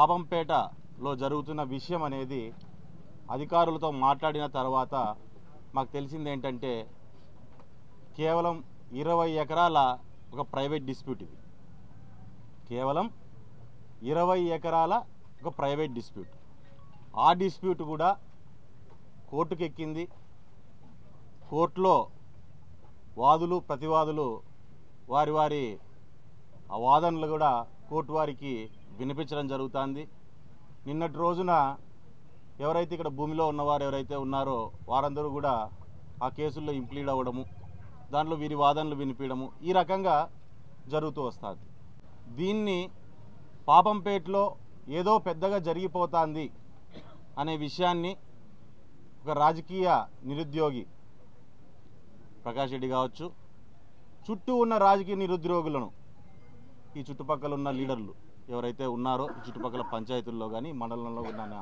పాపంపేటలో జరుగుతున్న విషయం అనేది అధికారులతో మాట్లాడిన తర్వాత మాకు తెలిసింది ఏంటంటే కేవలం 20 ఎకరాల ఒక ప్రైవేట్ డిస్ప్యూట్. ఇది కేవలం 20 ఎకరాల ఒక ప్రైవేట్ డిస్ప్యూట్. ఆ డిస్ప్యూట్ కూడా కోర్టుకు ఎక్కింది. కోర్టులో వాదులు ప్రతివాదులు వారి ఆ వాదనలు కూడా కోర్టు వారికి వినిపించడం జరుగుతుంది. నిన్నటి రోజున ఎవరైతే ఇక్కడ భూమిలో ఉన్నవారు ఎవరైతే ఉన్నారో వారందరూ కూడా ఆ కేసుల్లో ఇంప్లీడ్ అవ్వడము, దాంట్లో వీరి వాదనలు వినిపించడము ఈ రకంగా జరుగుతూ వస్తుంది. దీన్ని పాపంపేటలో ఏదో పెద్దగా జరిగిపోతుంది అనే విషయాన్ని ఒక రాజకీయ నిరుద్యోగి ప్రకాష్ రెడ్డి కావచ్చు, చుట్టూ ఉన్న రాజకీయ నిరుద్యోగులను, ఈ చుట్టుపక్కల ఉన్న లీడర్లు ఎవరైతే ఉన్నారో ఈ చుట్టుపక్కల పంచాయతీల్లో కానీ మండలంలో ఉన్న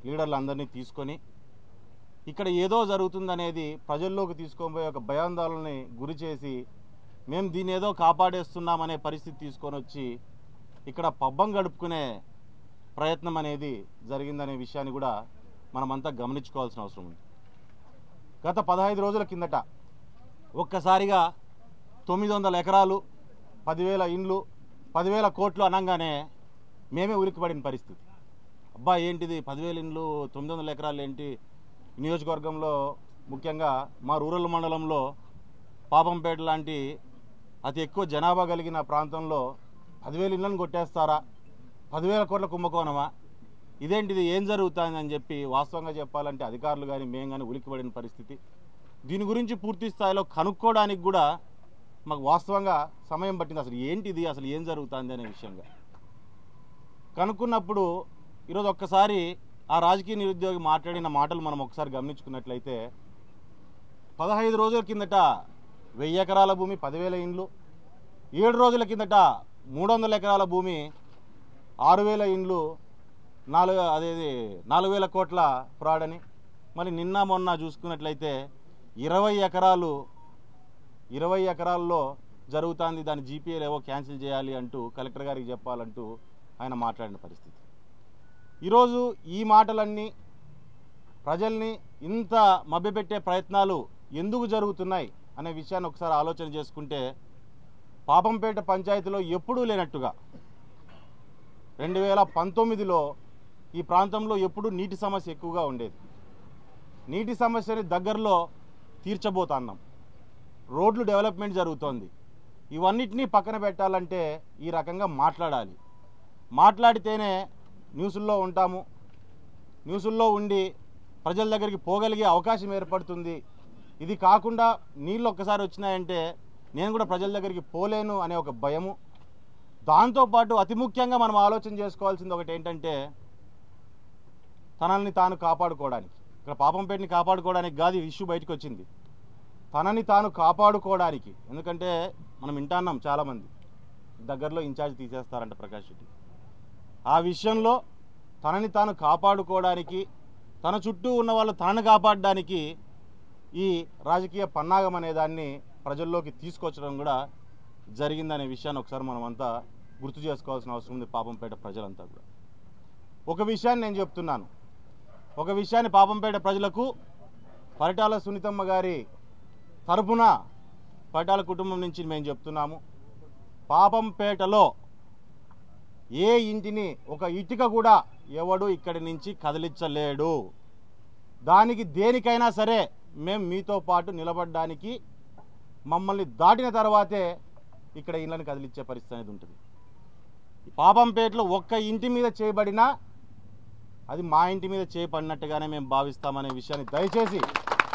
లీడర్లందరినీ తీసుకొని ఇక్కడ ఏదో జరుగుతుందనేది ప్రజల్లోకి తీసుకొని ఒక భయాందోళనని గురి చేసి మేము దీన్ని ఏదో కాపాడేస్తున్నామనే పరిస్థితి తీసుకొని వచ్చి ఇక్కడ పబ్బం గడుపుకునే ప్రయత్నం అనేది జరిగిందనే విషయాన్ని కూడా మనమంతా గమనించుకోవాల్సిన అవసరం ఉంది. గత 15 రోజుల కిందట ఒక్కసారిగా 900 ఎకరాలు, 10,000 ఇండ్లు, 10,000 కోట్లు అనగానే మేమే ఉలిక్కిపడిన పరిస్థితి. అబ్బా ఏంటిది 10,000 ఇండ్లు, 900 ఎకరాలు ఏంటి? నియోజకవర్గంలో ముఖ్యంగా మా రూరల్ మండలంలో పాపంపేట లాంటి అతి ఎక్కువ జనాభా కలిగిన ప్రాంతంలో 10,000 ఇళ్లను కొట్టేస్తారా? 10,000 కోట్ల కుంభకోణమా? ఇదేంటిది, ఏం జరుగుతుందని చెప్పి వాస్తవంగా చెప్పాలంటే అధికారులు కానీ మేము కానీ ఉలిక్కిపడిన పరిస్థితి. దీని గురించి పూర్తి స్థాయిలో కనుక్కోవడానికి కూడా మాకు వాస్తవంగా సమయం పట్టింది. అసలు ఏంటిది, అసలు ఏం జరుగుతుంది అనే విషయంగా కనుక్కున్నప్పుడు ఈరోజు ఒక్కసారి ఆ రాజకీయ నిరుద్యోగి మాట్లాడిన మాటలు మనం ఒకసారి గమనించుకున్నట్లయితే 15 రోజుల కిందట 1000 ఎకరాల భూమి 10,000 ఇండ్లు, 7 రోజుల కిందట 300 ఎకరాల భూమి 6,000 ఇండ్లు, 4,000 కోట్ల ఫ్రాడ్ అని. మళ్ళీ నిన్న మొన్న చూసుకున్నట్లయితే 20 ఎకరాల్లో జరుగుతుంది, దాని జీపీఏలు ఏవో క్యాన్సిల్ చేయాలి అంటూ కలెక్టర్ గారికి చెప్పాలంటూ ఆయన మాట్లాడిన పరిస్థితి. ఈరోజు ఈ మాటలన్నీ ప్రజల్ని ఇంత మభ్యపెట్టే ప్రయత్నాలు ఎందుకు జరుగుతున్నాయి అనే విషయాన్ని ఒకసారి ఆలోచన చేసుకుంటే పాపంపేట పంచాయతీలో ఎప్పుడూ లేనట్టుగా 2019లో ఈ ప్రాంతంలో ఎప్పుడూ నీటి సమస్య ఎక్కువగా ఉండేది. నీటి సమస్యని దగ్గరలో తీర్చబోతున్నాం. రోడ్లు డెవలప్మెంట్ జరుగుతోంది. ఇవన్నిటినీ పక్కన పెట్టాలంటే ఈ రకంగా మాట్లాడితేనే న్యూసుల్లో ఉంటాము, న్యూసుల్లో ఉండి ప్రజల దగ్గరికి పోగలిగే అవకాశం ఏర్పడుతుంది. ఇది కాకుండా నీళ్ళు ఒక్కసారి వచ్చినాయంటే నేను కూడా ప్రజల దగ్గరికి పోలేను అనే ఒక భయము. దాంతోపాటు అతి ముఖ్యంగా మనం ఆలోచన చేసుకోవాల్సింది ఒకటి ఏంటంటే తనని తాను కాపాడుకోవడానికి, ఇక్కడ పాపంపేటని కాపాడుకోవడానికి కాదు ఈ ఇష్యూ బయటకు వచ్చింది, తనని తాను కాపాడుకోవడానికి. ఎందుకంటే మనం వింటున్నాం చాలామంది దగ్గరలో ఇన్ఛార్జ్ తీసేస్తారంట ప్రకాష్ రెడ్డి. ఆ విషయంలో తనని తాను కాపాడుకోవడానికి, తన చుట్టూ ఉన్న వాళ్ళు తనని కాపాడడానికి ఈ రాజకీయ పన్నాగం అనేదాన్ని ప్రజల్లోకి తీసుకొచ్చడం కూడా జరిగిందనే విషయాన్ని ఒకసారి మనమంతా గుర్తు చేసుకోవాల్సిన అవసరం ఉంది. పాపంపేట ప్రజలంతా కూడా ఒక విషయాన్ని నేను చెప్తున్నాను, ఒక విషయాన్ని పాపంపేట ప్రజలకు పరిటాల సునీతమ్మ గారి తరపున పరిటాల కుటుంబం నుంచి మేము చెప్తున్నాము. పాపంపేటలో ఏ ఇంటిని ఒక ఇటుక కూడా ఎవడు ఇక్కడి నుంచి కదిలించలేడు. దానికి దేనికైనా సరే మేము మీతో పాటు నిలబడడానికి, మమ్మల్ని దాటిన తర్వాతే ఇక్కడ ఇళ్ళని కదిలించే పరిస్థితి అనేది ఉంటుంది. పాపంపేటలో ఒక్క ఇంటి మీద చేయబడినా అది మా ఇంటి మీద చేయబడినట్టుగానే మేము భావిస్తామనే విషయాన్ని దయచేసి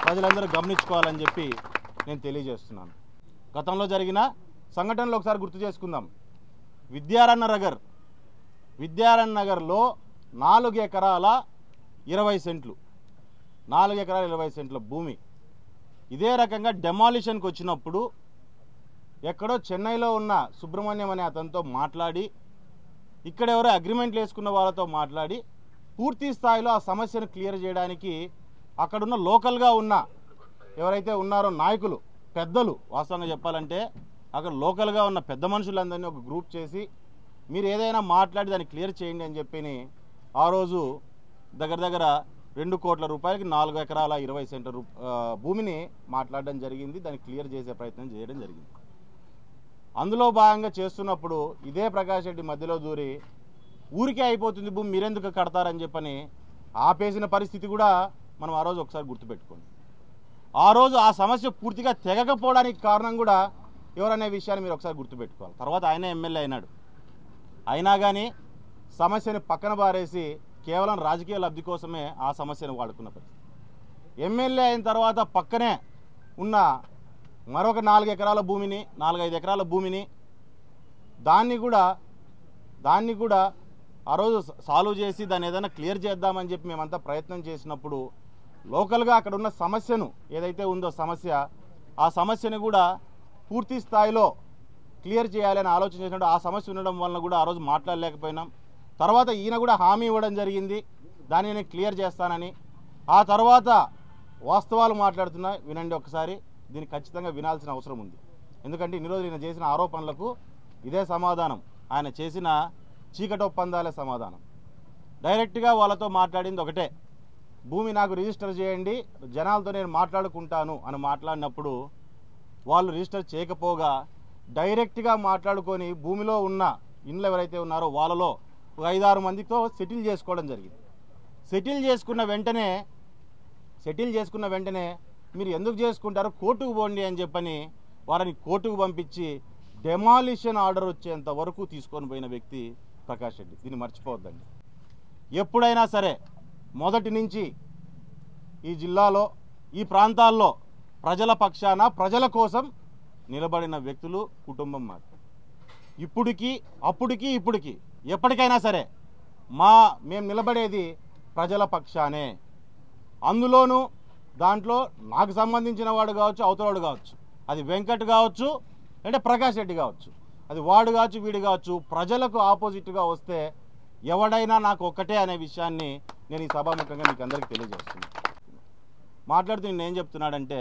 ప్రజలందరూ గమనించుకోవాలని చెప్పి నేను తెలియజేస్తున్నాను. గతంలో జరిగిన సంఘటనలు ఒకసారి గుర్తు చేసుకుందాం. విద్యారణ్ నగర్లో 4 ఎకరాల 20 సెంట్లు, 4 ఎకరాల 20 సెంట్ల భూమి ఇదే రకంగా డెమాలిషన్కి వచ్చినప్పుడు ఎక్కడో చెన్నైలో ఉన్న సుబ్రహ్మణ్యం అనే అతనితో మాట్లాడి, ఇక్కడ ఎవరో అగ్రిమెంట్లు వేసుకున్న వాళ్ళతో మాట్లాడి పూర్తి స్థాయిలో ఆ సమస్యను క్లియర్ చేయడానికి అక్కడున్న లోకల్గా ఉన్న ఎవరైతే ఉన్నారో నాయకులు, పెద్దలు, వాస్తవంగా చెప్పాలంటే అక్కడ లోకల్గా ఉన్న పెద్ద మనుషులందరినీ ఒక గ్రూప్ చేసి మీరు ఏదైనా మాట్లాడి దాన్ని క్లియర్ చేయండి అని చెప్పి ఆ రోజు దగ్గర దగ్గర 2 కోట్ల రూపాయలకి 4 ఎకరాల 20 సెంటర్ భూమిని మాట్లాడడం జరిగింది. దాన్ని క్లియర్ చేసే ప్రయత్నం చేయడం జరిగింది. అందులో భాగంగా చేస్తున్నప్పుడు ఇదే ప్రకాష్ రెడ్డి మధ్యలో దూరి ఊరికే అయిపోతుంది భూమి మీరెందుకు కడతారని చెప్పని ఆపేసిన పరిస్థితి కూడా మనం ఆ రోజు ఒకసారి గుర్తుపెట్టుకోండి. ఆ రోజు ఆ సమస్య పూర్తిగా తెగకపోవడానికి కారణం కూడా ఎవరనే విషయాన్ని మీరు ఒకసారి గుర్తుపెట్టుకోవాలి. తర్వాత ఆయన ఎమ్మెల్యే అయినాడు. అయినా కానీ సమస్యని పక్కన బారేసి కేవలం రాజకీయ లబ్ధి కోసమే ఆ సమస్యను వాడుకున్న పరిస్థితి. ఎమ్మెల్యే అయిన తర్వాత పక్కనే ఉన్న మరొక 4 ఎకరాల భూమిని 4-5 ఎకరాల భూమిని దాన్ని కూడా ఆ రోజు సాల్వ్ చేసి దాన్ని ఏదైనా క్లియర్ చేద్దామని చెప్పి మేమంతా ప్రయత్నం చేసినప్పుడు లోకల్గా అక్కడ ఉన్న సమస్యను ఏదైతే ఉందో ఆ సమస్యను కూడా పూర్తి స్థాయిలో క్లియర్ చేయాలని ఆలోచన చేసినప్పుడు ఆ సమస్య ఉండడం వలన కూడా ఆ రోజు మాట్లాడలేకపోయినాం. తర్వాత ఈయన కూడా హామీ ఇవ్వడం జరిగింది దాన్ని నేను క్లియర్ చేస్తానని. ఆ తర్వాత వాస్తవాలు మాట్లాడుతున్నా వినండి ఒకసారి. దీన్ని ఖచ్చితంగా వినాల్సిన అవసరం ఉంది. ఎందుకంటే ఇన్ని రోజులు ఈయన చేసిన ఆరోపణలకు ఇదే సమాధానం. ఆయన చేసిన చీకటి ఒప్పందాలే సమాధానం. డైరెక్ట్గా వాళ్ళతో మాట్లాడింది ఒకటే, భూమి నాకు రిజిస్టర్ చేయండి, జనాలతో నేను మాట్లాడుకుంటాను అని మాట్లాడినప్పుడు వాళ్ళు రిజిస్టర్ చేయకపోగా డైరెక్ట్గా మాట్లాడుకొని భూమిలో ఉన్న ఇండ్లు ఎవరైతే ఉన్నారో వాళ్ళలో 5-6 మందితో సెటిల్ చేసుకోవడం జరిగింది. సెటిల్ చేసుకున్న వెంటనే మీరు ఎందుకు చేసుకుంటారో కోర్టుకు పోండి అని చెప్పని వారిని కోర్టుకు పంపించి డెమాలిషన్ ఆర్డర్ వచ్చేంత వరకు తీసుకొని పోయిన వ్యక్తి ప్రకాష్ రెడ్డి. దీన్ని మర్చిపోవద్దండి. ఎప్పుడైనా సరే మొదటి నుంచి ఈ జిల్లాలో ఈ ప్రాంతాల్లో ప్రజల పక్షాన ప్రజల కోసం నిలబడిన వ్యక్తులు కుటుంబం మాది. ఇప్పటికీ ఎప్పటికైనా సరే మేము నిలబడేది ప్రజల పక్షానే. అందులోనూ దాంట్లో నాకు సంబంధించిన వాడు కావచ్చు, అవతలవాడు కావచ్చు, అది వెంకట్ కావచ్చు అంటే ప్రకాష్ రెడ్డి కావచ్చు, అది వాడు కావచ్చు వీడు కావచ్చు, ప్రజలకు ఆపోజిట్గా వస్తే ఎవడైనా నాకు ఒక్కటే అనే విషయాన్ని నేను ఈ సభాముఖంగా మీకు అందరికీ తెలియజేస్తున్నాను. మాట్లాడుతూ నేను ఏం చెప్తున్నాడంటే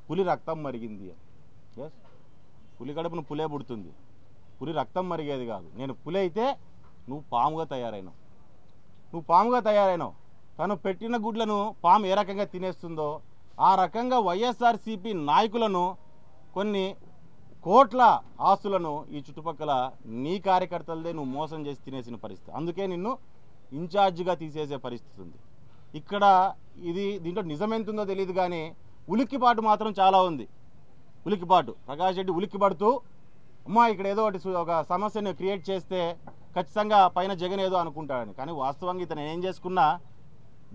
పులి రక్తం మరిగింది. ఎస్, పులి కడుపును పులే పుడుతుంది, పులి రక్తం మరిగేది కాదు. నేను పులి అయితే నువ్వు పాముగా తయారైనావు. తను పెట్టిన గుడ్లను పాము ఏ రకంగా తినేస్తుందో ఆ రకంగా వైఎస్ఆర్సీపీ నాయకులను కొన్ని కోట్ల ఆస్తులను ఈ చుట్టుపక్కల నీ కార్యకర్తలదే నువ్వు మోసం చేసి తినేసిన పరిస్థితి. అందుకే నిన్ను ఇన్ఛార్జిగా తీసేసే పరిస్థితి ఉంది. ఇక్కడ దీంట్లో నిజం ఎంతుందో తెలియదు కానీ ఉలిక్కిపాటు మాత్రం చాలా ఉంది. ప్రకాష్ రెడ్డి ఉలిక్కిపడుతూ అమ్మా ఇక్కడ ఏదో ఒక సమస్యను క్రియేట్ చేస్తే ఖచ్చితంగా పైన జగన్ ఏదో అనుకుంటాడని. కానీ వాస్తవంగా ఇతను ఏం చేసుకున్నా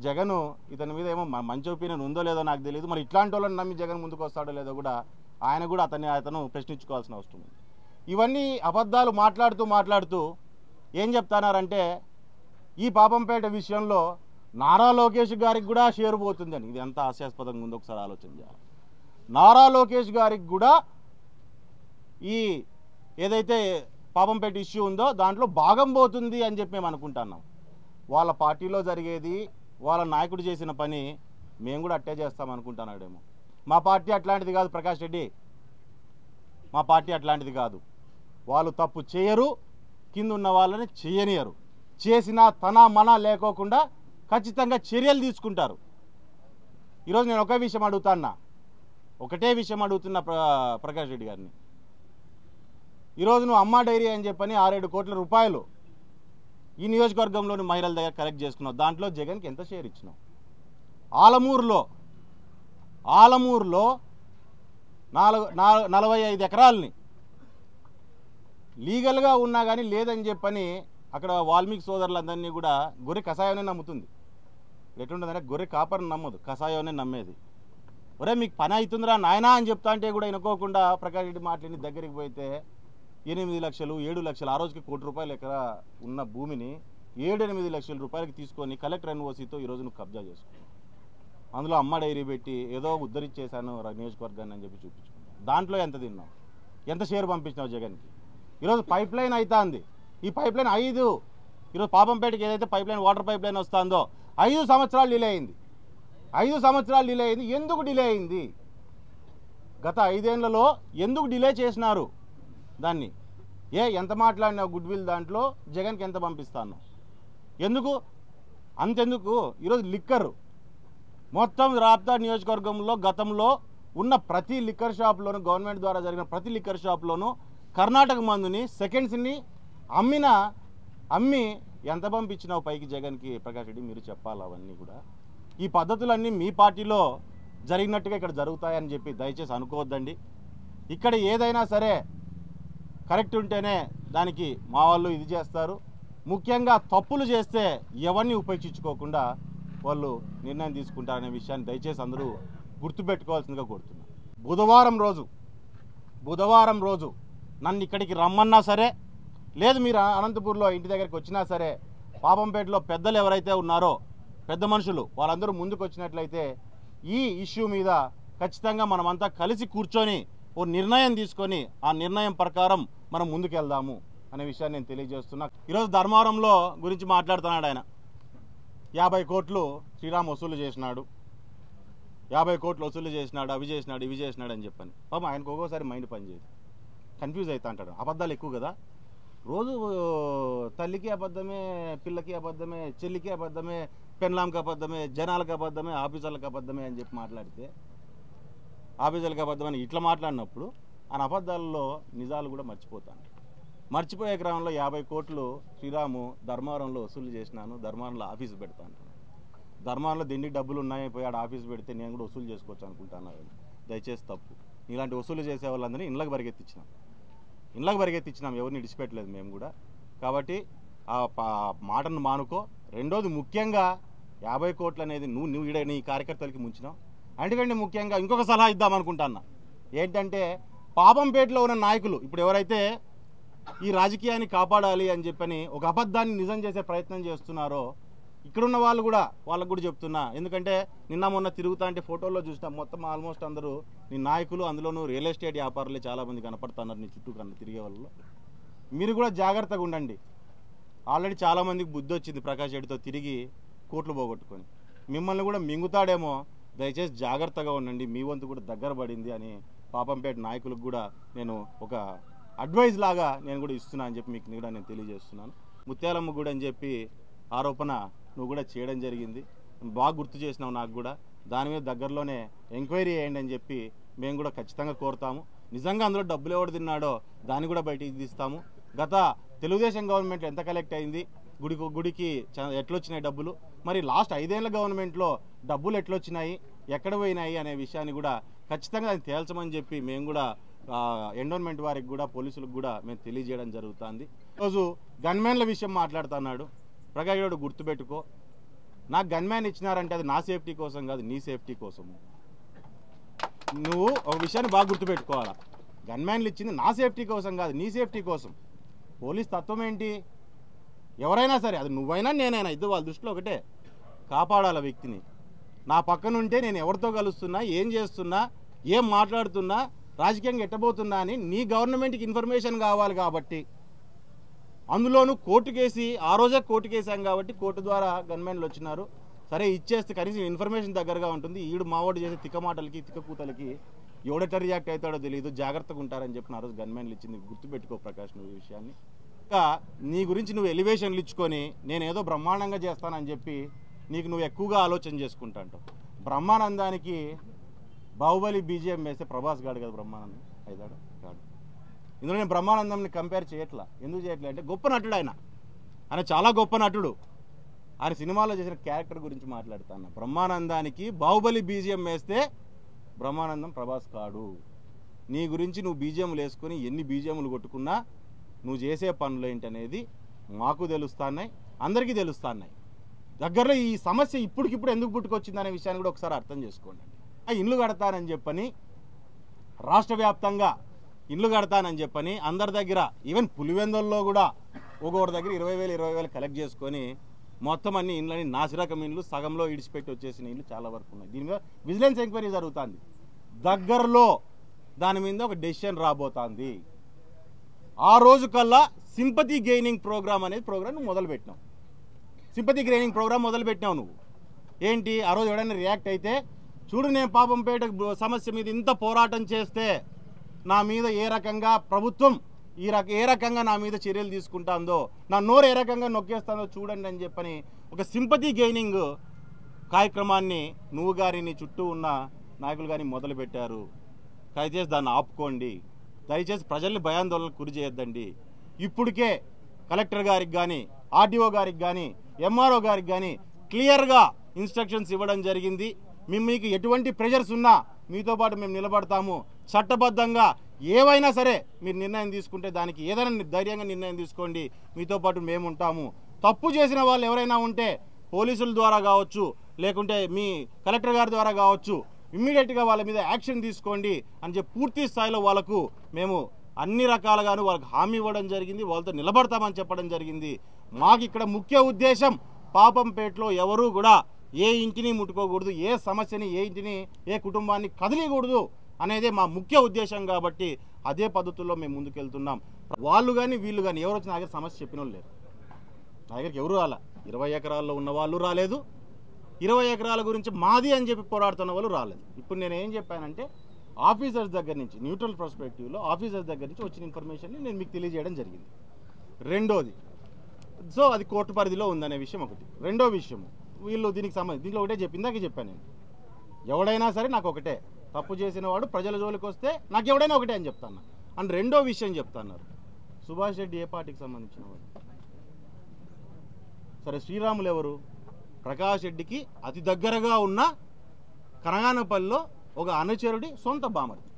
జగన్ ఇతని మీద ఏమో మంచి ఒపీనియన్ ఉందో లేదో నాకు తెలియదు. మరి ఇట్లాంటి వాళ్ళని నమ్మి జగన్ ముందుకు వస్తాడో లేదో కూడా అతను ప్రశ్నించుకోవాల్సిన అవసరం ఉంది. ఇవన్నీ అబద్ధాలు మాట్లాడుతూ ఏం చెప్తున్నారంటే ఈ పాపంపేట విషయంలో నారా లోకేష్ గారికి కూడా షేర్ పోతుందని. ఇది ఎంత హాస్యాస్పదంగా ఉందో ఒకసారి ఆలోచన చేయాలి. నారా లోకేష్ గారికి కూడా ఈ ఏదైతే పాపంపేట ఇష్యూ ఉందో దాంట్లో భాగం పోతుంది అని చెప్పి మేము అనుకుంటున్నాం. వాళ్ళ పార్టీలో జరిగేది, వాళ్ళ నాయకుడు చేసిన పని మేము కూడా అట్టే చేస్తాం అనుకుంటున్నాడేమో. మా పార్టీ అట్లాంటిది కాదు ప్రకాష్ రెడ్డి, మా పార్టీ అట్లాంటిది కాదు. వాళ్ళు తప్పు చేయరు, కింద ఉన్న వాళ్ళని చేయనియరు. చేసినా మన లేకోకుండా ఖచ్చితంగా చర్యలు తీసుకుంటారు. ఈరోజు నేను ఒకటే విషయం అడుగుతున్నా ప్రకాష్ రెడ్డి గారిని. ఈరోజు నువ్వు అమ్మా డైరీ అని చెప్పని 6-7 కోట్ల రూపాయలు ఈ నియోజకవర్గంలోని మహిళల దగ్గర కలెక్ట్ చేసుకున్నావు. దాంట్లో జగన్కి ఎంత షేర్ ఇచ్చినావు? ఆలమూరులో 45 ఎకరాలని లీగల్గా ఉన్నా కానీ లేదని చెప్పని అక్కడ వాల్మీకి సోదరులందరినీ కూడా గొర్రె కషాయాన్ని నమ్ముతుంది. ఎట్లుంటుందంటే గొర్రె కాపర్ని నమ్మదు, కషాయాన్ని నమ్మేది. ఒరే మీకు పని అవుతుందిరా నాయనా అని చెప్తా అంటే కూడా వినుకోకుండా ప్రకాష్ రెడ్డి మాట్లాడి దగ్గరికి పోయితే 8 లక్షలు 7 లక్షలు ఆ రోజుకి ₹1 కోటి ఎకరా ఉన్న భూమిని 7-8 లక్షల రూపాయలకి తీసుకొని కలెక్టర్ ఎన్ఓసీతో ఈరోజు నువ్వు కబ్జా చేసుకున్నావు. అందులో అమ్మ డైరీ పెట్టి ఏదో ఉద్ధరించేశాను నియోజకవర్గాన్ని అని చెప్పి చూపించుకున్నావు. దాంట్లో ఎంత తిన్నావు? ఎంత షేర్ పంపించినావు జగన్కి? ఈరోజు పైప్ లైన్ అవుతుంది. ఈ పైప్ లైన్ ఈరోజు పాపంపేటకి ఏదైతే వాటర్ పైప్ లైన్ వస్తుందో 5 సంవత్సరాలు డిలే అయింది. 5 సంవత్సరాలు డిలే అయింది. ఎందుకు డిలే అయింది? గత 5 ఏళ్లలో ఎందుకు డిలే చేసినారు? దాన్ని ఎంత మాట్లాడినావు గుడ్ విల్ దాంట్లో జగన్కి ఎంత పంపిస్తాను ఎందుకు అంతెందుకు ఈరోజు లిక్కర్ మొత్తం రాప్తా నియోజకవర్గంలో గతంలో ఉన్న ప్రతి లిక్కర్ షాప్లోనూ గవర్నమెంట్ ద్వారా జరిగిన ప్రతి లిక్కర్ షాప్లోనూ కర్ణాటక మందుని సెకండ్స్ని అమ్మి ఎంత పంపించినావు పైకి జగన్కి ప్రకాష్ రెడ్డి మీరు చెప్పాలి అవన్నీ కూడా ఈ పద్ధతులన్నీ మీ పార్టీలో జరిగినట్టుగా ఇక్కడ జరుగుతాయని చెప్పి దయచేసి అనుకోవద్దండి ఇక్కడ ఏదైనా సరే కరెక్ట్ ఉంటేనే దానికి మా వాళ్ళు ఇది చేస్తారు ముఖ్యంగా తప్పులు చేస్తే ఎవరిని ఉపేక్షించుకోకుండా వాళ్ళు నిర్ణయం తీసుకుంటారనే విషయాన్ని దయచేసి అందరూ గుర్తుపెట్టుకోవాల్సిందిగా కోరుతున్నాను బుధవారం రోజు నన్ను ఇక్కడికి రమ్మన్నా సరే లేదు మీరు అనంతపూర్లో ఇంటి దగ్గరికి వచ్చినా సరే పాపంపేటలో పెద్దలు ఎవరైతే ఉన్నారో పెద్ద మనుషులు వాళ్ళందరూ ముందుకు వచ్చినట్లయితే ఈ ఇష్యూ మీద ఖచ్చితంగా మనమంతా కలిసి కూర్చొని ఓ నిర్ణయం తీసుకొని ఆ నిర్ణయం ప్రకారం మనం ముందుకెళ్దాము అనే విషయాన్ని నేను తెలియజేస్తున్నా ఈరోజు ధర్మవరంలో గురించి మాట్లాడుతున్నాడు ఆయన 50 కోట్లు శ్రీరామ్ వసూలు చేసినాడు 50 కోట్లు వసూలు చేసినాడు అవి చేసినాడు ఇవి చేసినాడు అని చెప్పని పాపం ఆయనకు ఒక్కోసారి మైండ్ పనిచేయదు కన్ఫ్యూజ్ అవుతా అంటాడు అబద్ధాలు ఎక్కువ కదా రోజు తల్లికి అబద్ధమే పిల్లకి అబద్ధమే చెల్లికి అబద్ధమే పెన్లాంకి అబద్ధమే జనాలకు అబద్ధమే ఆఫీసర్లకు అబద్ధమే అని చెప్పి మాట్లాడితే ఆఫీసర్లకు అబద్ధమని ఇట్లా మాట్లాడినప్పుడు ఆ అబద్ధాలలో నిజాలు కూడా మర్చిపోయే క్రమంలో 50 కోట్లు శ్రీరాము ధర్మవరంలో వసూలు చేసినాను ధర్మవరంలో ఆఫీసు పెడతాను ధర్మవరంలో దిండికి డబ్బులు ఉన్నాయి పోయి ఆడ ఆఫీసు పెడితే నేను కూడా వసూలు చేసుకోవచ్చు అనుకుంటాను దయచేసి తప్పు ఇలాంటి వసూలు చేసే వాళ్ళందరినీ ఇళ్ళకి పరిగెత్తించినాం ఎవరిని విడిచిపెట్టలేదు మేము కూడా కాబట్టి ఆ మాటను మానుకో రెండోది ముఖ్యంగా 50 కోట్లు అనేది నువ్వు ఈడ నీ కార్యకర్తలకి ముంచినావు అందుకంటే ముఖ్యంగా ఇంకొక సలహా ఇద్దామనుకుంటున్నా ఏంటంటే పాపంపేటలో ఉన్న నాయకులు ఇప్పుడు ఎవరైతే ఈ రాజకీయాన్ని కాపాడాలి అని చెప్పని ఒక అబద్ధాన్ని నిజం చేసే ప్రయత్నం చేస్తున్నారో ఇక్కడున్న వాళ్ళు కూడా వాళ్ళకు కూడా చెప్తున్నా ఎందుకంటే నిన్న మొన్న తిరుగుతా అంటే ఫోటోల్లో చూసినా మొత్తం ఆల్మోస్ట్ అందరూ నీ నాయకులు అందులోనూ రియల్ ఎస్టేట్ వ్యాపారులే చాలామంది కనపడుతున్నారు నీ చుట్టూ తిరిగే వాళ్ళు మీరు కూడా జాగ్రత్తగా ఉండండి ఆల్రెడీ చాలామందికి బుద్ధి వచ్చింది ప్రకాష్ రెడ్డితో తిరిగి కోట్లు పోగొట్టుకొని మిమ్మల్ని కూడా మింగుతాడేమో దయచేసి జాగ్రత్తగా ఉండండి మీ వంతు కూడా దగ్గర పడింది అని పాపంపేట నాయకులకు కూడా నేను ఒక అడ్వైజ్ లాగా నేను కూడా ఇస్తున్నా అని చెప్పి మీకు కూడా నేను తెలియజేస్తున్నాను ముత్యాలమ్మ కూడా అని చెప్పి ఆరోపణ నువ్వు కూడా చేయడం జరిగింది బాగా గుర్తు చేసినావు నాకు కూడా దాని మీద దగ్గరలోనే ఎంక్వైరీ చేయండి అని చెప్పి మేము కూడా ఖచ్చితంగా కోరుతాము నిజంగా అందులో డబ్బులు ఎవడు తిన్నాడో దాన్ని కూడా బయటికి తీస్తాము గత తెలుగుదేశం గవర్నమెంట్ ఎంత కలెక్ట్ అయింది గుడికి ఎట్లొచ్చినాయి డబ్బులు మరి లాస్ట్ 5 ఏళ్ల గవర్నమెంట్లో డబ్బులు ఎట్లొచ్చినాయి ఎక్కడ పోయినాయి అనే విషయాన్ని కూడా ఖచ్చితంగా అది తేల్చమని చెప్పి మేము కూడా ఎండోన్మెంట్ వారికి కూడా పోలీసులకు కూడా మేము తెలియజేయడం జరుగుతుంది ఈరోజు గన్మ్యాన్ల విషయం మాట్లాడుతున్నాడు ప్రకాష్ రెడ్డి గుర్తుపెట్టుకో నాకు గన్మ్యాన్ ఇచ్చినారంటే అది నా సేఫ్టీ కోసం కాదు నీ సేఫ్టీ కోసము నువ్వు ఒక విషయాన్ని బాగా గుర్తుపెట్టుకోవాలా గన్మ్యాన్లు ఇచ్చింది నా సేఫ్టీ కోసం కాదు నీ సేఫ్టీ కోసం పోలీస్ తత్వం ఏంటి ఎవరైనా సరే అది నువ్వైనా నేనైనా ఇద్దరు వాళ్ళ దృష్టిలో ఒకటే కాపాడాల వ్యక్తిని నా పక్కనుంటే నేను ఎవరితో కలుస్తున్నా ఏం చేస్తున్నా ఏం మాట్లాడుతున్నా రాజకీయంగా ఎట్టబోతున్నా అని నీ గవర్నమెంట్కి ఇన్ఫర్మేషన్ కావాలి కాబట్టి అందులోనూ కోర్టు కేసి ఆ రోజే కోర్టు కేసాం కాబట్టి కోర్టు ద్వారా గన్మెన్లు వచ్చినారు సరే ఇచ్చేస్తే కనీసం ఇన్ఫర్మేషన్ దగ్గరగా ఉంటుంది ఈడు మావాడు చేసే తిక్క మాటలకి తిక్క కూతలకి ఎవడెట రియాక్ట్ అవుతాడో తెలియదు జాగ్రత్తగా ఉంటారని చెప్పి ఆ రోజు గన్మెన్లు ఇచ్చింది గుర్తుపెట్టుకో ప్రకాష్ నువ్వు ఈ విషయాన్ని ఇంకా నీ గురించి నువ్వు ఎలివేషన్లు ఇచ్చుకొని నేనేదో బ్రహ్మాండంగా చేస్తానని చెప్పి నీకు నువ్వు ఎక్కువగా ఆలోచన చేసుకుంటా అంటావు బ్రహ్మానందానికి బాహుబలి బీజిఎం వేస్తే ప్రభాస్ గాడు కదా బ్రహ్మానందం అయిదాడు కాడు ఇందులో నేను బ్రహ్మానందంని కంపేర్ చేయట్లా ఎందుకు చేయట్లే అంటే గొప్ప నటుడు ఆయన చాలా గొప్ప నటుడు ఆయన సినిమాలో చేసిన క్యారెక్టర్ గురించి మాట్లాడుతాను బ్రహ్మానందానికి బాహుబలి బీజిఎం వేస్తే బ్రహ్మానందం ప్రభాస్ కాడు నీ గురించి నువ్వు బీజిఎంలు వేసుకొని ఎన్ని బీజిఎంలు కొట్టుకున్నా నువ్వు చేసే పనులు ఏంటనేది మాకు తెలుస్తున్నాయి అందరికీ తెలుస్తున్నాయి దగ్గరలో ఈ సమస్య ఇప్పటికిప్పుడు ఎందుకు పుట్టుకొచ్చిందనే విషయాన్ని కూడా ఒకసారి అర్థం చేసుకోండి ఇండ్లు కడతానని చెప్పని రాష్ట్ర వ్యాప్తంగా ఇండ్లు కడతానని చెప్పని అందరి దగ్గర ఈవెన్ పులివెందుల్లో కూడా ఒక్కొక్కరి దగ్గర 20,000 కలెక్ట్ చేసుకొని మొత్తం అన్ని ఇండ్లని నాసిరకం ఇండ్లు సగంలో ఇడిచిపెట్టి వచ్చేసిన ఇండ్లు చాలా వరకు ఉన్నాయి దీని మీద విజిలెన్స్ ఎంక్వైరీ జరుగుతుంది దగ్గరలో దాని మీద ఒక డెసిషన్ రాబోతుంది ఆ రోజు కల్లా సింపతి గెయినింగ్ ప్రోగ్రామ్ అనేది ప్రోగ్రామ్ నువ్వు మొదలుపెట్టినావు సింపతి గెయినింగ్ ప్రోగ్రామ్ మొదలుపెట్టినావు నువ్వు ఏంటి ఆ రోజు ఎవడైనా రియాక్ట్ అయితే చూడు నేను పాపంపేట సమస్య మీద ఇంత పోరాటం చేస్తే నా మీద ఏ రకంగా ప్రభుత్వం ఏ రకంగా నా మీద చర్యలు తీసుకుంటుందో, నా నోరు ఏ రకంగా నొక్కేస్తుందో చూడండి అని చెప్పని ఒక సింపతి గెయినింగ్ కార్యక్రమాన్ని నువ్వు గారిని చుట్టూ ఉన్న నాయకులు కానీ మొదలుపెట్టారు. దయచేసి దాన్ని ఆపుకోండి. దయచేసి ప్రజల్ని భయాందోళనకు గురి చేయొద్దండి. ఇప్పటికే కలెక్టర్ గారికి కానీ, ఆర్డీఓ గారికి కానీ, ఎంఆర్ఓ గారికి కానీ క్లియర్గా ఇన్స్ట్రక్షన్స్ ఇవ్వడం జరిగింది. మీకు ఎటువంటి ప్రెషర్స్ ఉన్నా మీతో పాటు మేము నిలబడతాము. చట్టబద్ధంగా ఏవైనా సరే మీరు నిర్ణయం తీసుకుంటే దానికి ఏదైనా ధైర్యంగా నిర్ణయం తీసుకోండి, మీతో పాటు మేము ఉంటాము. తప్పు చేసిన వాళ్ళు ఎవరైనా ఉంటే పోలీసుల ద్వారా కావచ్చు, లేకుంటే మీ కలెక్టర్ గారి ద్వారా కావచ్చు, ఇమ్మీడియట్గా వాళ్ళ మీద యాక్షన్ తీసుకోండి అని చెప్పి పూర్తి స్థాయిలో వాళ్ళకు మేము అన్ని రకాలుగాను వాళ్ళకి హామీ ఇవ్వడం జరిగింది. వాళ్ళతో నిలబడతామని చెప్పడం జరిగింది. మాకు ఇక్కడ ముఖ్య ఉద్దేశం పాపంపేటలో ఎవరూ కూడా ఏ ఇంటిని ముట్టుకోకూడదు, ఏ సమస్యని, ఏ ఇంటిని, ఏ కుటుంబాన్ని కదిలియకూడదు అనేదే మా ముఖ్య ఉద్దేశం. కాబట్టి అదే పద్ధతుల్లో మేము ముందుకెళ్తున్నాం. వాళ్ళు కానీ వీళ్ళు కానీ ఎవరు వచ్చిన దగ్గర సమస్య చెప్పిన వాళ్ళు లేరు. నా దగ్గరికి ఎవరు రాలా. 20 ఎకరాల్లో ఉన్న వాళ్ళు రాలేదు, 20 ఎకరాల గురించి మాది అని చెప్పి పోరాడుతున్న వాళ్ళు రాలేదు. ఇప్పుడు నేను ఏం చెప్పానంటే ఆఫీసర్స్ దగ్గర నుంచి, న్యూట్రల్ పర్స్పెక్టివ్లో ఆఫీసర్స్ దగ్గర నుంచి వచ్చిన ఇన్ఫర్మేషన్ని నేను మీకు తెలియజేయడం జరిగింది. రెండోది, సో అది కోర్టు పరిధిలో ఉందనే విషయం ఒకటి. రెండో విషయం, వీళ్ళు దీనికి సంబంధించి దీంట్లో ఒకటే ఇందాకే చెప్పాను నేను, ఎవడైనా సరే నాకు ఒకటే, తప్పు చేసిన వాడు ప్రజల జోలికి వస్తే నాకు ఎవడైనా ఒకటే అని చెప్తాను. అండ్ రెండో విషయం చెప్తున్నారు, సుభాష్ రెడ్డి ఏ పార్టీకి సంబంధించిన వాడు? సరే, శ్రీరాములు ఎవరు? ప్రకాష్ రెడ్డికి అతి దగ్గరగా ఉన్న కనగానపల్లిలో ఒక అనుచరుడి సొంత బామర్ది.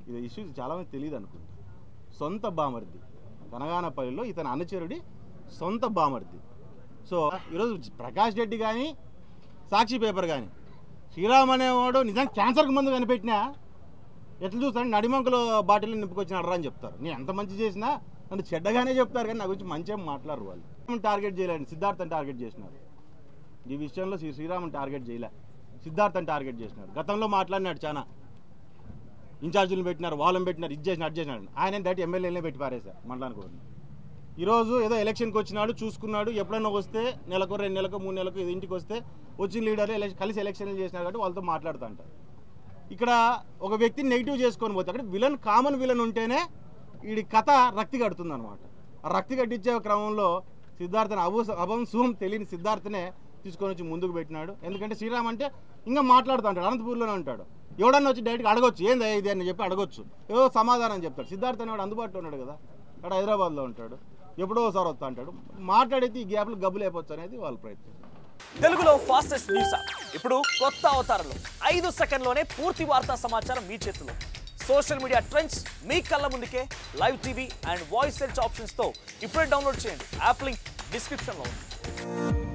ఇది ఇష్యూ చాలామంది తెలియదు అనుకుంటా. సొంత బామర్ది, కనగానపల్లిలో ఇతని అనుచరుడి సొంత బామర్ది. సో ఈరోజు ప్రకాష్ రెడ్డి కానీ, సాక్షి పేపర్ కానీ, శ్రీరామ్ అనేవాడు నిజంగా క్యాన్సర్కి ముందు కనిపెట్టినా ఎట్లా చూస్తాను, నడిమంకులో బాటిల్ నింపుకొచ్చిన అడరా అని చెప్తారు. నేను ఎంత మంచి చేసినా నన్ను చెడ్డగానే చెప్తారు, కానీ నా గురించి మంచి ఏం మాట్లాడరు. వాళ్ళు టార్గెట్ చేయలేండి, సిద్ధార్థని టార్గెట్ చేసినారు. ఈ విషయంలో శ్రీరామ్ని టార్గెట్ చేయలే, సిద్ధార్థని టార్గెట్ చేసినారు. గతంలో మాట్లాడినాడు, చాలా ఇన్ఛార్జీలు పెట్టినారు, వాళ్ళని పెట్టినారు, ఇది చేసినారు, అది చేసినాడు. ఆయన డైరెక్ట్ ఎమ్మెల్యేలనే పెట్టి పారేశారు మండలానికి. ఈరోజు ఏదో ఎలక్షన్కి వచ్చినాడు, చూసుకున్నాడు, ఎప్పుడైనా వస్తే నెలకు 2 నెలలకు 3 నెలలకు ఇంటికి వస్తే వచ్చిన లీడర్లు కలిసి ఎలక్షన్లు చేసినారు కాబట్టి వాళ్ళతో మాట్లాడుతూ అంటారు. ఇక్కడ ఒక వ్యక్తిని నెగిటివ్ చేసుకొని పోతే అక్కడ విలన్, కామన్ విలన్ ఉంటేనే వీడి కథ రక్తి కడుతుంది అనమాట. ఆ రక్తి కట్టించే క్రమంలో సిద్ధార్థని అభంశుభం తెలియని సిద్ధార్థనే తీసుకొని వచ్చి ముందుకు పెట్టినాడు. ఎందుకంటే శ్రీరామ్ అంటే ఇంకా మాట్లాడుతూ ఉంటాడు, అనంతపూర్లోనే ఉంటాడు. ఎవడన్నా వచ్చి డైరెక్ట్గా అడగొచ్చు, ఏంది ఇది అని చెప్పి అడగొచ్చు, ఏదో సమాధానం చెప్తాడు. సిద్ధార్థ అనేవాడు అందుబాటులో ఉన్నాడు కదా, అక్కడ హైదరాబాద్లో ఉంటాడు, ఎప్పుడో ఒకసారి వస్తా అంటాడు. మాట్లాడితే ఈ గ్యాప్లు గబ్బులు అయిపోవచ్చు అనేది వాళ్ళ ప్రయత్నం. తెలుగులో ఫాస్టెస్ట్ న్యూస్ ఇప్పుడు కొత్త అవతారంలో 5 సెకండ్లోనే పూర్తి వార్తా సమాచారం మీ చేతిలో. సోషల్ మీడియా ట్రెండ్స్ మీ కళ్ళ ముందుకే live TV and voice search options తో ఇప్పుడే డౌన్లోడ్ చేయండి. యాప్ లింక్ డిస్క్రిప్షన్లో ఉంది.